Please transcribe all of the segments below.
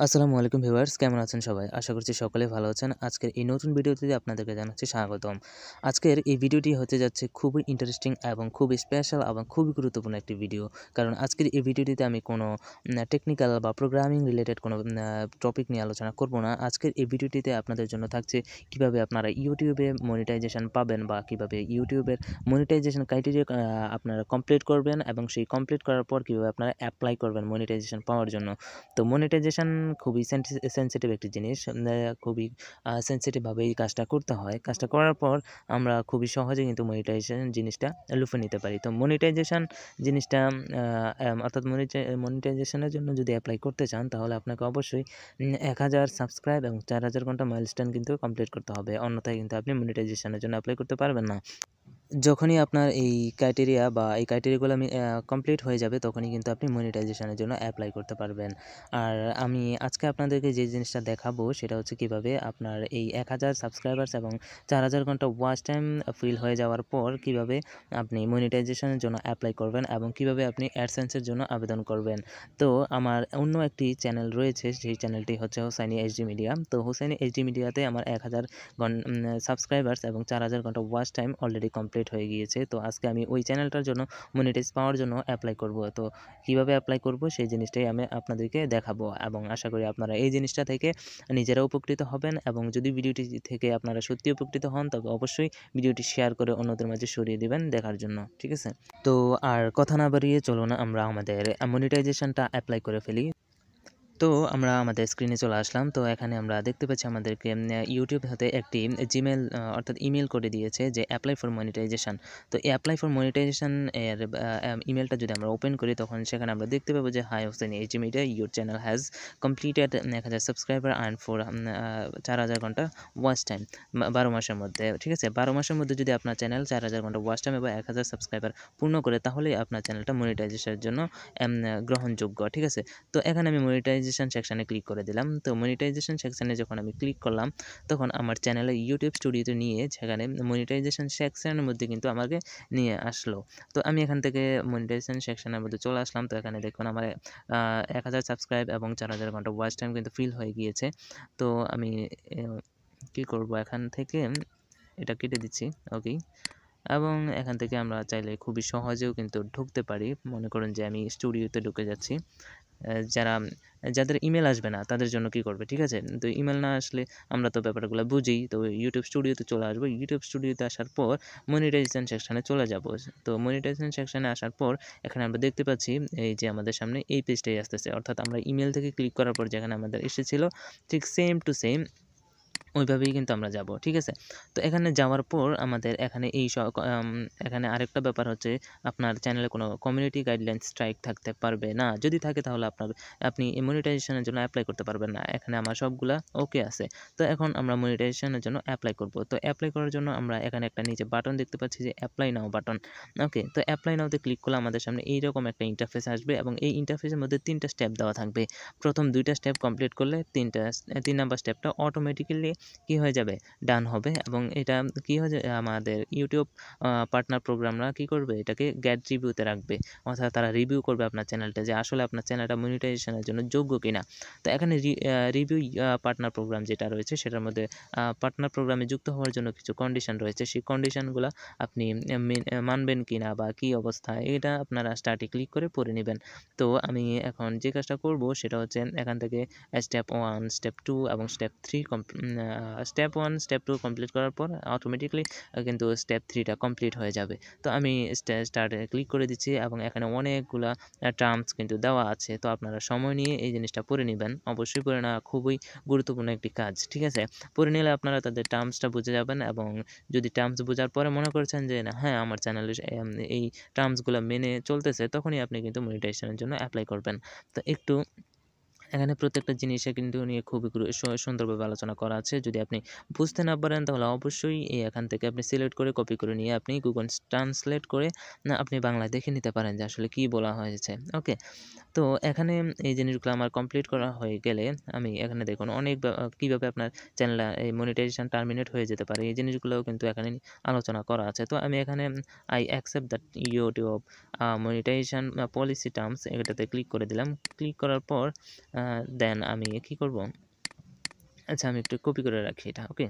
আসসালামু আলাইকুম ভিউয়ার্স, কেমন আছেন সবাই? আশা করছি সকলে ভালো আছেন। আজকের এই নতুন ভিডিওতে আপনাদেরকে জানাচ্ছি স্বাগতম। আজকের এই ভিডিওটি হতে যাচ্ছে খুবই ইন্টারেস্টিং এবং খুবই স্পেশাল এবং খুবই গুরুত্বপূর্ণ একটি ভিডিও। কারণ আজকের এই ভিডিওটিতে আমি কোনো টেকনিক্যাল বা প্রোগ্রামিং রিলেটেড কোনো টপিক নিয়ে আলোচনা করব না। আজকের এই ভিডিওটিতে আপনাদের জন্য থাকছে কিভাবে আপনারা ইউটিউবে মনিটাইজেশন পাবেন বা কিভাবে ইউটিউবের মনিটাইজেশন ক্রাইটেরিয়া আপনারা কমপ্লিট করবেন এবং সেই কমপ্লিট করার পর কিভাবে আপনারা এপ্লাই করবেন মনিটাইজেশন পাওয়ার জন্য। তো মনিটাইজেশন খুবই সেনসিটিভ একটি জিনিস। খুবই সেনসিটিভভাবে এই কাজটা করতে হয়। কাজটা করার পর আমরা খুবই সহজে কিন্তু মনিটাইজেশন জিনিসটা লুফে নিতে পারি। তো মনিটাইজেশন জিনিসটা অর্থাৎ মনিটাইজেশনের জন্য যদি এপ্লাই করতে চান তাহলে আপনাকে অবশ্যই ১,০০০ সাবস্ক্রাইব এবং ৪,০০০ ঘন্টা মাইলস্টোন কিন্তু কমপ্লিট করতে হবে। অন্যথায় কিন্তু আপনি মনিটাইজেশনের জন্য এপ্লাই করতে পারবেন না। যখনই আপনার এই ক্রাইটেরিয়া বা এই ক্রাইটেরিয়াগুলো কমপ্লিট হয়ে যাবে তখনই কিন্তু আপনি মনিটাইজেশনের জন্য এপ্লাই করতে পারবেন। আর আমি আজকে আপনাদেরকে যে জিনিসটা দেখাবো সেটা হচ্ছে কিভাবে আপনার এই ১,০০০ সাবস্ক্রাইবার্স এবং ৪,০০০ ঘন্টা ওয়াচ টাইম ফিল হয়ে যাওয়ার পর কিভাবে আপনি মনিটাইজেশনের জন্য এপ্লাই করবেন এবং কিভাবে আপনি অ্যাডসেন্সের জন্য আবেদন করবেন। তো আমার অন্য একটি চ্যানেল রয়েছে, সেই চ্যানেলটি হচ্ছে হোসাইনি এইচডি মিডিয়া। তো হোসাইনি এইচডি মিডিয়াতে আমার ১,০০০ সাবস্ক্রাইবার্স এবং ৪,০০০ ঘন্টা ওয়াচ টাইম অলরেডি কমপ্লিট হয়ে গিয়েছে। তো আজকে আমি ওই চ্যানেলটার জন্য মনিটাইজ পাওয়ার জন্য এপ্লাই করব। তো কিভাবে এপ্লাই করব সেই জিনিসটাই আমি আপনাদেরকে দেখাবো এবং আশা করি আপনারা এই জিনিসটা থেকে নিজেরা উপকৃত হবেন এবং যদি ভিডিওটি থেকে আপনারা সত্যি উপকৃত হন তবে অবশ্যই ভিডিওটি শেয়ার করে অন্যদের মাঝে ছড়িয়ে দিবেন দেখার জন্য। ঠিক আছে? তো আর কথা না বাড়িয়ে চলুন আমরা আমাদের মনিটাইজেশনটা এপ্লাই করে ফেলি। তো আমরা আমাদের স্ক্রিনে চলে আসলাম। তো এখানে আমরা দেখতে পাচ্ছি আমাদেরকে ইউটিউব হতে একটি জিমেইল অর্থাৎ ইমেইল করে দিয়েছে যে অ্যাপ্লাই ফর মনিটাইজেশন। তো এই অ্যাপ্লাই ফর মনিটাইজেশন এর ইমেইলটা যদি আমরা ওপেন করি তখন সেখানে আমরা দেখতে পাবো যে hi Hossain HD media your channel has completed ১,০০০ সাবস্ক্রাইবার অ্যান্ড ফর ৪,০০০ ঘন্টা ওয়াচ টাইম ১২ মাসের মধ্যে। ঠিক আছে? ১২ মাসের মধ্যে যদি আপনার চ্যানেল ৪,০০০ ঘন্টা ওয়াচ টাইম এবং ১,০০০ সাবস্ক্রাইবার পূর্ণ করে তাহলেই আপনার চ্যানেলটা মনিটাইজেশনের জন্য গ্রহণযোগ্য। ঠিক আছে? তো এখানে আমি মনিটাইজেশন সেকশানে ক্লিক করে দিলাম। তো মনিটাইজেশন সেকশানে যখন আমি ক্লিক করলাম তখন আমার চ্যানেলে ইউটিউব স্টুডিওতে নিয়ে সেখানে মনিটাইজেশন সেকশনের মধ্যে কিন্তু আমাকে নিয়ে আসলো। তো আমি এখান থেকে মনিটাইজেশন সেকশনের মধ্যে চলে আসলাম। তো এখানে দেখুন আমার ১,০০০ সাবস্ক্রাইব এবং ৪,০০০ ঘন্টা ওয়াচ টাইম কিন্তু ফিল হয়ে গিয়েছে। তো আমি কি করব এখান থেকে এটা কেটে দিচ্ছি। ওকে। এবং এখান থেকে আমরা চাইলে খুবই সহজেও কিন্তু ঢুকতে পারি। মনে করুন যে আমি স্টুডিওতে ঢুকে যাচ্ছি। যাদের ইমেল আসবে না তাদের জন্য কি করবে? ঠিক আছে? তো ইমেল না আসলে আমরা তো ব্যাপারগুলো বুঝি। তো ইউটিউব স্টুডিওতে চলে আসবো। ইউটিউব স্টুডিওতে আসার পর মনিটাইজেশন সেকশনে চলে যাব। তো মনিটাইজেশন সেকশনে আসার পর এখানে আমরা দেখতে পাচ্ছি এই যে আমাদের সামনে এই পেজটাই আসতেছে। অর্থাৎ আমরা ইমেল থেকে ক্লিক করার পর যেখানে আমাদের এসেছিল ঠিক সেম টু সেম ওইভাবেই কিন্তু আমরা যাব। ঠিক আছে? তো এখানে যাওয়ার পর আমাদের এখানে এখানে আরেকটা ব্যাপার হচ্ছে আপনার চ্যানেলে কোনো কমিউনিটি গাইডলাইন স্ট্রাইক থাকতে পারবে না। যদি থাকে তাহলে আপনি এই মনিটাইজেশনের জন্য এপ্লাই করতে পারবেন না। এখানে আমার সবগুলা ওকে আছে। তো এখন আমরা মনিটাইজেশনের জন্য এপ্লাই করব। তো এপ্লাই করার জন্য আমরা এখানে একটা নিচে বাটন দেখতে পাচ্ছি যে এপ্লাই নাও বাটন। ওকে? তো এপ্লাই নাওতে ক্লিক করলে আমাদের সামনে এইরকম একটা ইন্টারফেস আসবে এবং এই ইন্টারফেসের মধ্যে ৩ টা স্টেপ দেওয়া থাকবে। প্রথম ২ টা স্টেপ কমপ্লিট করলে ৩ নাম্বার স্টেপটা অটোমেটিক্যালি কি হয়ে যাবে? ডান হবে এবং এটা কি হয় যে আমাদের ইউটিউব পার্টনার প্রোগ্রামরা কি করবে? এটাকে গেট রিভিউতে রাখবে। অর্থাৎ তারা রিভিউ করবে আপনার চ্যানেলটা যে আসলে আপনার চ্যানেলটা মনিটাইজেশনের জন্য যোগ্য কিনা। তো এখানে রিভিউ পার্টনার প্রোগ্রাম যেটা রয়েছে সেটার মধ্যে পার্টনার প্রোগ্রামে যুক্ত হওয়ার জন্য কিছু কন্ডিশন রয়েছে। সেই কন্ডিশনগুলা আপনি মানবেন কিনা বা কি অবস্থা এটা আপনারা স্টার্টে ক্লিক করে পড়ে নিবেন। তো আমি এখন যে কাজটা করব সেটা হচ্ছে এখান থেকে স্টেপ 1, স্টেপ 2 এবং স্টেপ 3 স্টেপ 1, স্টেপ 2 কমপ্লিট করার পর অটোমেটিক্যালি কিন্তু স্টেপ 3 টা কমপ্লিট হয়ে যাবে। তো আমি স্টার্টে ক্লিক করে দিচ্ছি এবং এখানে অনেকগুলা টার্মস কিন্তু দেওয়া আছে। তো আপনারা সময় নিয়ে এই জিনিসটা পড়ে নিবেন। অবশ্যই পড়ে নেওয়া খুবই গুরুত্বপূর্ণ একটি কাজ। ঠিক আছে? পড়ে নিলে আপনারা তাদের টার্মসটা বুঝে যাবেন এবং যদি টার্মস বোঝার পরে মনে করছেন যে না হ্যাঁ, আমার চ্যানেলে এই টার্মসগুলা মেনে চলতেছে তখনই আপনি কিন্তু মনিটাইজেশনের জন্য এপ্লাই করবেন। তো একটু এখানে প্রত্যেকটা জিনিসে কিন্তু নিয়ে খুবই সুন্দরভাবে আলোচনা করা আছে। যদি আপনি বুঝতে না পারেন তাহলে অবশ্যই এখান থেকে আপনি সিলেক্ট করে কপি করে নিয়ে আপনি Google ট্রান্সলেট করে আপনি বাংলায় দেখে নিতে পারেন যে আসলে কি বলা হয়েছে। ওকে? তো এখানে এই জিনিসগুলো আমার কমপ্লিট করা হয়ে গেলে আমি এখানে দেখুন অনেক কীভাবে আপনার চ্যানেল এই মনিটাইজেশন টার্মিনেট হয়ে যেতে পারে এই জিনিসগুলোও কিন্তু এখানে আলোচনা করা আছে। তো আমি এখানে I accept that YouTube monetization policy terms এটাতে ক্লিক করে দিলাম। ক্লিক করার পর দেন আমি কি করব, আচ্ছা আমি একটু কপি করে রাখি এটা। ওকে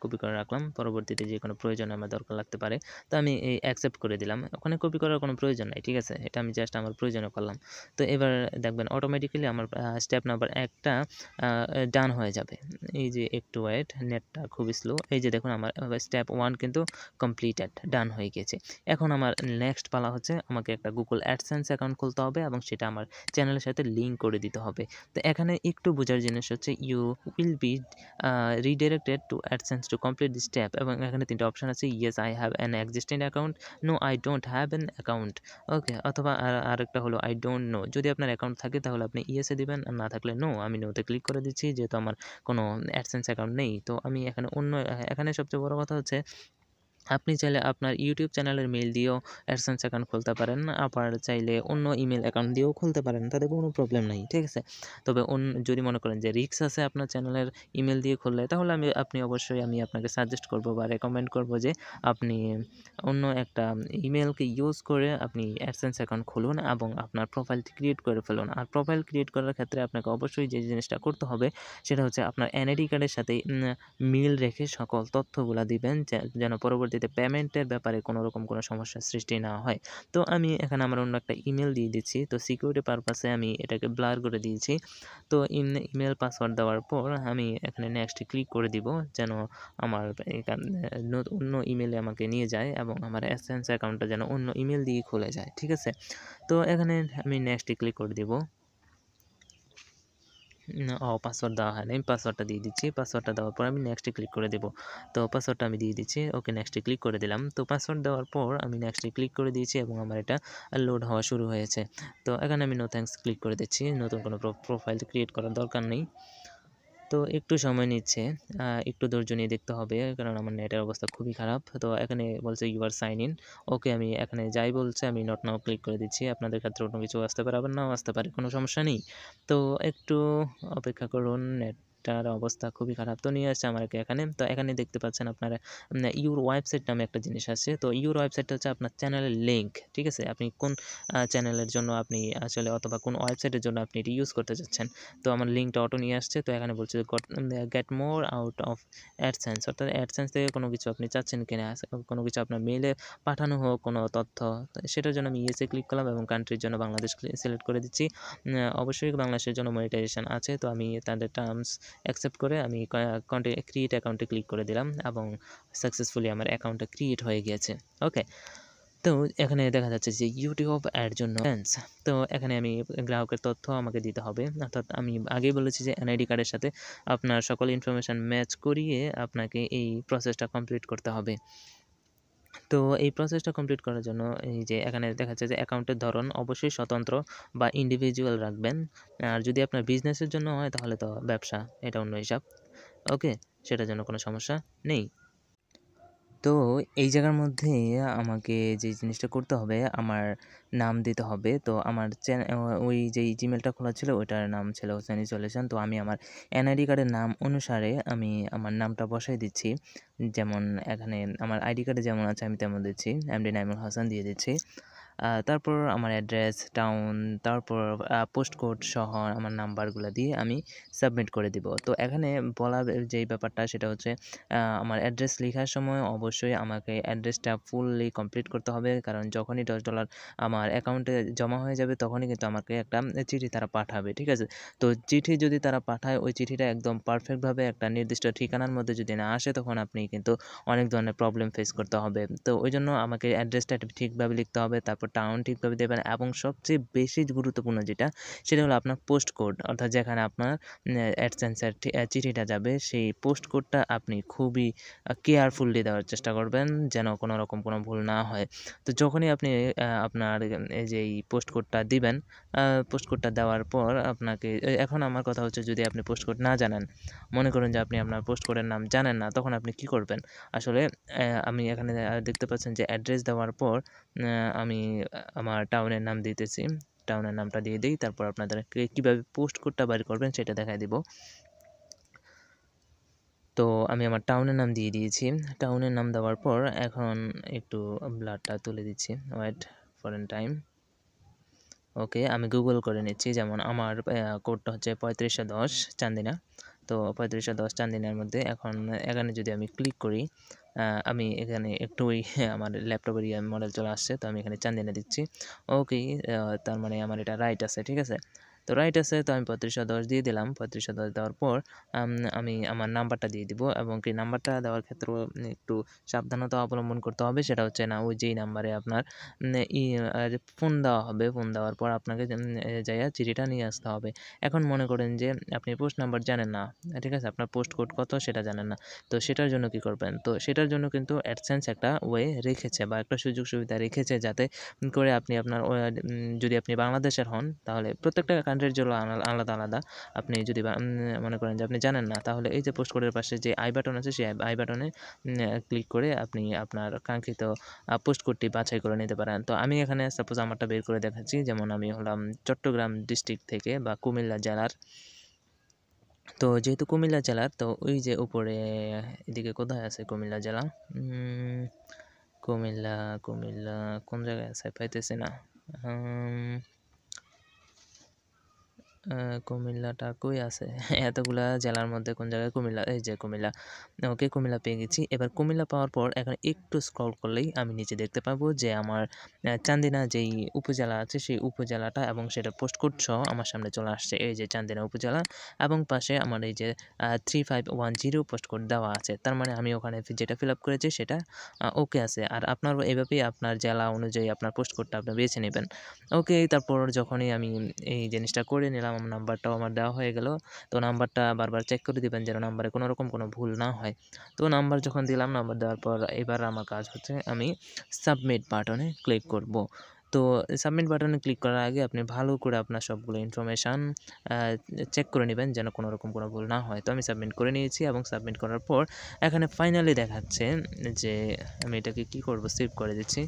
কপি করে রাখলাম। পরবর্তীতে যে কোনো প্রয়োজনে আমার দরকার লাগতে পারে। তো আমি এই অ্যাকসেপ্ট করে দিলাম। ওখানে কপি করার কোনো প্রয়োজন নাই। ঠিক আছে? এটা আমি জাস্ট আমার প্রয়োজনে করলাম। তো এবার দেখবেন অটোমেটিক্যালি আমার স্টেপ নাম্বার 1 টা ডান হয়ে যাবে। এই যে একটু ওয়েট, নেটটা খুবই স্লো। এই যে দেখুন আমার স্টেপ 1 কিন্তু কমপ্লিটেড, ডান হয়ে গিয়েছে। এখন আমার নেক্সট পালা হচ্ছে আমাকে একটা Google AdSense অ্যাকাউন্ট খুলতে হবে এবং সেটা আমার চ্যানেলের সাথে লিংক করে দিতে হবে। তো এখানে একটু বোঝার জিনিস হচ্ছে you will be redirected to AdSense to complete this step এবং এখানে 3টা অপশন আছে, yes I have an existing account, no I don't have an account, ওকে, অথবা আরেকটা হলো I don't know। যদি আপনার অ্যাকাউন্ট থাকে তাহলে আপনি yes এ দিবেন, আর না থাকলে no। আমি no তে ক্লিক করে দিচ্ছি যেহেতু আমার কোনো AdSense অ্যাকাউন্ট নেই। তো আমি এখানে এখানে সবচেয়ে বড় কথা হচ্ছে আপনি চাইলে আপনার ইউটিউব চ্যানেলের মেইল দিয়েও অ্যাডসেন্স অ্যাকাউন্ট খুলতে পারেন, আবার চাইলে অন্য ইমেল অ্যাকাউন্ট দিয়েও খুলতে পারেন, তাতে কোনো প্রবলেম নাই। ঠিক আছে? তবে যদি মনে করেন যে রিস্ক আছে আপনার চ্যানেলের ইমেল দিয়ে খুললে, তাহলে আপনি অবশ্যই আমি আপনাকে সাজেস্ট করব বা রেকমেন্ড করব যে আপনি অন্য একটা ইমেলকে ইউজ করে আপনি অ্যাডসেন্স অ্যাকাউন্ট খুলুন এবং আপনার প্রোফাইলটি ক্রিয়েট করে ফেলুন। আর প্রোফাইল ক্রিয়েট করার ক্ষেত্রে আপনাকে অবশ্যই যে জিনিসটা করতে হবে সেটা হচ্ছে আপনার এনআইডি কার্ডের সাথে মিল রেখে সকল তথ্যগুলা দিবেন যেন পরবর্তীতে পেমেন্টের ব্যাপারে কোনো রকম কোনো সমস্যার সৃষ্টি না হয়। তো আমি এখানে আমার অন্য একটা ইমেল দিয়ে দিচ্ছি। তো সিকিউরিটি পারপাসে আমি এটাকে ব্লার করে দিয়েছি। তো ইমেল পাসওয়ার্ড দেওয়ার পর আমি এখানে নেক্সটে ক্লিক করে দিব যেন আমার অন্য ইমেলে আমাকে নিয়ে যায় এবং আমার অ্যাডসেন্স অ্যাকাউন্টটা যেন অন্য ইমেল দিয়ে খুলে যায়। ঠিক আছে? তো এখানে আমি নেক্সটে ক্লিক করে দিব। পাসওয়ার্ড দেওয়া হয় নাই, পাসওয়ার্ডটা দিয়ে দিচ্ছি। পাসওয়ার্ডটা দেওয়ার পর আমি নেক্সটে ক্লিক করে দেব। তো পাসওয়ার্ডটা আমি দিয়ে দিচ্ছি। ওকে, নেক্সটে ক্লিক করে দিলাম। তো পাসওয়ার্ড দেওয়ার পর আমি নেক্সটে ক্লিক করে দিয়েছি এবং আমার এটা লোড হওয়া শুরু হয়েছে। তো এখানে আমি নো থ্যাঙ্কস ক্লিক করে দিচ্ছি। নতুন কোনো প্রোফাইল ক্রিয়েট করার দরকার নেই। তো একটু সময় নিচ্ছে, একটু ধৈর্য নিয়ে দেখতে হবে কারণ আমার নেটের অবস্থা খুবই খারাপ। তো এখানে বলছে ইউ আর সাইন ইন। ওকে, আমি এখানে যাই বলছে আমি নট নাও ক্লিক করে দিচ্ছি। আপনাদের ক্ষেত্রে অন্য কিছু আসতে পারে, আবার নাও আসতে পারে, কোনো সমস্যা নেই। তো একটু অপেক্ষা করুন, নেটটার অবস্থা খুবই খারাপ। তো নিয়ে আসছে আমাকে এখানে। তো এখানে দেখতে পাচ্ছেন আপনারা ইউর ওয়েবসাইট নামে একটা জিনিস আছে। তো ইউর ওয়েবসাইটটা হচ্ছে আপনার চ্যানেলের লিঙ্ক। ঠিক আছে? আপনি কোন চ্যানেলের জন্য আপনি আসলে অথবা কোন ওয়েবসাইটের জন্য আপনি এটি ইউজ করতে চাচ্ছেন। তো আমার লিঙ্কটা অটো নিয়ে আসছে। তো এখানে বলছে যে get more out of AdSense, অর্থাৎ অ্যাডসেন্স থেকে কোনো কিছু আপনি চাচ্ছেন কিনা, কোনো কিছু আপনার মেইলে পাঠানো হোক কোনো তথ্য, সেটার জন্য আমি ইয়েসে ক্লিক করলাম এবং কান্ট্রির জন্য বাংলাদেশ সিলেক্ট করে দিচ্ছি। অবশ্যই বাংলাদেশের জন্য মনিটাইজেশন আছে, তো আমি তাদের টার্মস অ্যাকসেপ্ট করে আমি ক্রিয়েট অ্যাকাউন্টে ক্লিক করে দিলাম এবং সাকসেসফুলি আমার অ্যাকাউন্টটা ক্রিয়েট হয়ে গিয়েছে। ওকে, তো এখানে দেখা যাচ্ছে যে ইউটিউব অ্যাড জন্য তো এখানে আমি গ্রাহকের তথ্য আমাকে দিতে হবে, অর্থাৎ আমি আগেই বলেছি যে এনআইডি কার্ডের সাথে আপনার সকল ইনফরমেশান ম্যাচ করিয়ে আপনাকে এই প্রসেসটা কমপ্লিট করতে হবে। তো এই প্রসেসটা কমপ্লিট করার জন্য এই যে এখানে দেখা যাচ্ছে যে অ্যাকাউন্টের ধরন অবশ্যই স্বতন্ত্র বা ইন্ডিভিজুয়াল রাখবেন। আর যদি আপনার বিজনেসের জন্য হয় তাহলে তো ব্যবসা, এটা অন্য হিসাব। ওকে, সেটার জন্য কোনো সমস্যা নেই। তো এই জায়গার মধ্যে আমাকে যে জিনিসটা করতে হবে, আমার নাম দিতে হবে। তো আমার ওই যেই জিমেলটা খোলা ছিল ওইটার নাম ছিল হোসেন ইসোলেশন। তো আমি আমার এনআইডি কার্ডের নাম অনুসারে আমি আমার নামটা বসাই দিচ্ছি। যেমন এখানে আমার আইডি কার্ডে যেমন আছে আমি তেমন দিচ্ছি, এমডি নাইমুল হাসান দিয়ে দিচ্ছি। তারপর আমার অ্যাড্রেস, টাউন, তারপর পোস্ট কোড সহ আমার নাম্বারগুলো দিয়ে আমি সাবমিট করে দিব। তো এখানে বলার যেই ব্যাপারটা সেটা হচ্ছে আমার অ্যাড্রেস লেখার সময় অবশ্যই আমাকে অ্যাড্রেসটা ফুললি কমপ্লিট করতে হবে, কারণ যখনই $10 আমার অ্যাকাউন্টে জমা হয়ে যাবে তখনই কিন্তু আমাকে একটা চিঠি তারা পাঠাবে। ঠিক আছে? তো চিঠি যদি তারা পাঠায়, ওই চিঠিটা একদম পারফেক্টভাবে একটা নির্দিষ্ট ঠিকানার মধ্যে যদি না আসে তখন আপনি কিন্তু অনেক ধরনের প্রবলেম ফেস করতে হবে। তো ওইজন্য আমাকে অ্যাড্রেসটা ঠিকভাবে লিখতে হবে, তারপর টাউন ঠিকভাবে দেবেন এবং সবচেয়ে বেশি গুরুত্বপূর্ণ যেটা সেটা হলো আপনার পোস্ট কোড, অর্থাৎ যেখানে আপনার অ্যাডসেন্সের চিঠিটা যাবে সেই পোস্ট কোডটা আপনি খুবই কেয়ারফুলি দেওয়ার চেষ্টা করবেন যেন কোনো রকম কোনো ভুল না হয়। তো যখনই আপনি আপনার এই যে এই পোস্ট কোডটা দিবেন, পোস্ট কোডটা দেওয়ার পর আপনাকে এখন আমার কথা হচ্ছে যদি আপনি পোস্ট কোড না জানেন, মনে করুন যে আপনি আপনার পোস্ট কোডের নাম জানেন না, তখন আপনি কি করবেন? আসলে আমি এখানে দেখতে পাচ্ছেন যে অ্যাড্রেস দেওয়ার পর আমি আমার টাউনের নাম দিতেছি। টাউনের নামটা দিয়ে দেই, তারপর আপনাদেরকে কীভাবে পোস্ট কোডটা বের করবেন সেটা দেখায় দিব। তো আমি আমার টাউনের নাম দিয়ে দিয়েছি। টাউনের নাম দেওয়ার পর এখন একটু ব্লাডটা তুলে দিচ্ছি। Wait for an time. Okay, আমি গুগল করে নিচ্ছি। যেমন আমার কোডটা হচ্ছে ৩৫১০ চান্দিনা। তো ৩৫১০ চান্দিনার মধ্যে এখন এখানে যদি আমি ক্লিক করি, আমি এখানে একটু ওই আমার ল্যাপটপের মডেল চলে আসছে। তো আমি এখানে চান্দিনা দিচ্ছি। ওকে, তার মানে আমার এটা রাইট আছে, ঠিক আছে? তো রাইট আছে, তো আমি ৩৫১০ দিয়ে দিলাম। ৩৫১০ দেওয়ার পর আমি আমার নাম্বারটা দিয়ে দিব, এবং কি নাম্বারটা দেওয়ার ক্ষেত্রেও একটু সাবধানতা অবলম্বন করতে হবে। সেটা হচ্ছে না, ওই যেই নাম্বারে আপনার ফোন দেওয়া হবে, ফোন দেওয়ার পর আপনাকে যাইয়া চিঠিটা নিয়ে আসতে হবে। এখন মনে করেন যে আপনি পোস্ট নাম্বার জানেন না, ঠিক আছে? আপনার পোস্ট কোড কত সেটা জানেন না। তো সেটার জন্য কি করবেন? তো সেটার জন্য কিন্তু অ্যাডসেন্স একটা ওয়ে রেখেছে বা একটা সুযোগ সুবিধা রেখেছে, যাতে করে আপনি আপনার যদি আপনি বাংলাদেশের হন, তাহলে প্রত্যেকটা কান্ট্রির জন্য আলাদা, আলাদা। আপনি যদি মনে করেন যে আপনি জানেন না, তাহলে এই যে পোস্ট কোডের পাশে যে আই বাটন আছে, সেই আই বাটনে ক্লিক করে আপনি আপনার কাঙ্ক্ষিত পোস্ট কোডটি বাছাই করে নিতে পারেন। তো আমি এখানে সাপোজ আমারটা বের করে দেখাচ্ছি। যেমন আমি হলাম চট্টগ্রাম ডিস্ট্রিক্ট থেকে বা কুমিল্লা জেলার। তো যেহেতু কুমিল্লা জেলার, তো ওই যে উপরে এদিকে কোথায় আছে কুমিল্লা জেলা? কুমিল্লা, কুমিল্লা কোন জায়গায় আছে পাইতেছি না। কুমিল্লাটা কই আছে? এতগুলা জেলার মধ্যে কোন জায়গায় কুমিল্লা? এই যে কুমিল্লা। ওকে, কুমিল্লা পেয়ে গেছি। এবার কুমিল্লা পাওয়ার পর এখন একটু স্ক্রল করলেই আমি নিচে দেখতে পাবো যে আমার চান্দিনা যেই উপজেলা আছে, সেই উপজেলাটা এবং সেটার পোস্ট কোড সহ আমার সামনে চলে আসছে। এই যে চান্দিনা উপজেলা, এবং পাশে আমার এই যে 3510 পোস্ট কোড দেওয়া আছে। তার মানে আমি ওখানে যেটা ফিল আপ করেছি সেটা ওকে আছে। আর আপনারও এভাবেই আপনার জেলা অনুযায়ী আপনার পোস্ট কোডটা আপনি বেছে নেবেন। ওকে, তারপর যখনই আমি এই জিনিসটা করে নিলাম, আমার নাম্বারটাও আমার দেওয়া হয়ে গেল। তো নাম্বারটা বারবার চেক করে দিবেন যেন নাম্বারে কোনো রকম কোনো ভুল না হয়। তো নাম্বার যখন দিলাম, নাম্বার দেওয়ার পর এবার আমার কাজ হচ্ছে আমি সাবমিট বাটনে ক্লিক করব। তো সাবমিট বাটনে ক্লিক করার আগে আপনি ভালো করে আপনার সবগুলো ইনফরমেশান চেক করে নেবেন যেন কোনো রকম কোনো ভুল না হয়। তো আমি সাবমিট করে নিয়েছি, এবং সাবমিট করার পর এখানে ফাইনালি দেখাচ্ছে যে আমি এটাকে কী করব, সেভ করে দিচ্ছি।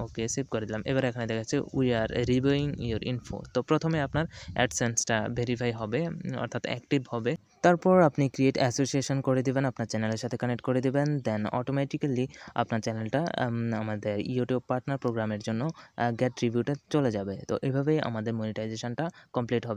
ওকে, সেভ করে দিলাম। এবার এখানে দেখাচ্ছে we are reviewing your info. তো প্রথমে আপনার অ্যাডসেন্সটা ভেরিফাই হবে, অর্থাৎ অ্যাক্টিভ হবে। তারপর আপনি ক্রিয়েট অ্যাসোসিয়েশন করে দিবেন, আপনার চ্যানেলের সাথে কানেক্ট করে দিবেন। দেন অটোমেটিক্যালি আপনার চ্যানেলটা আমাদের ইউটিউব পার্টনার প্রোগ্রামের জন্য গেট রিভিউতে চলে যাবে। তো এভাবেই আমাদের মনিটাইজেশনটা কমপ্লিট হবে।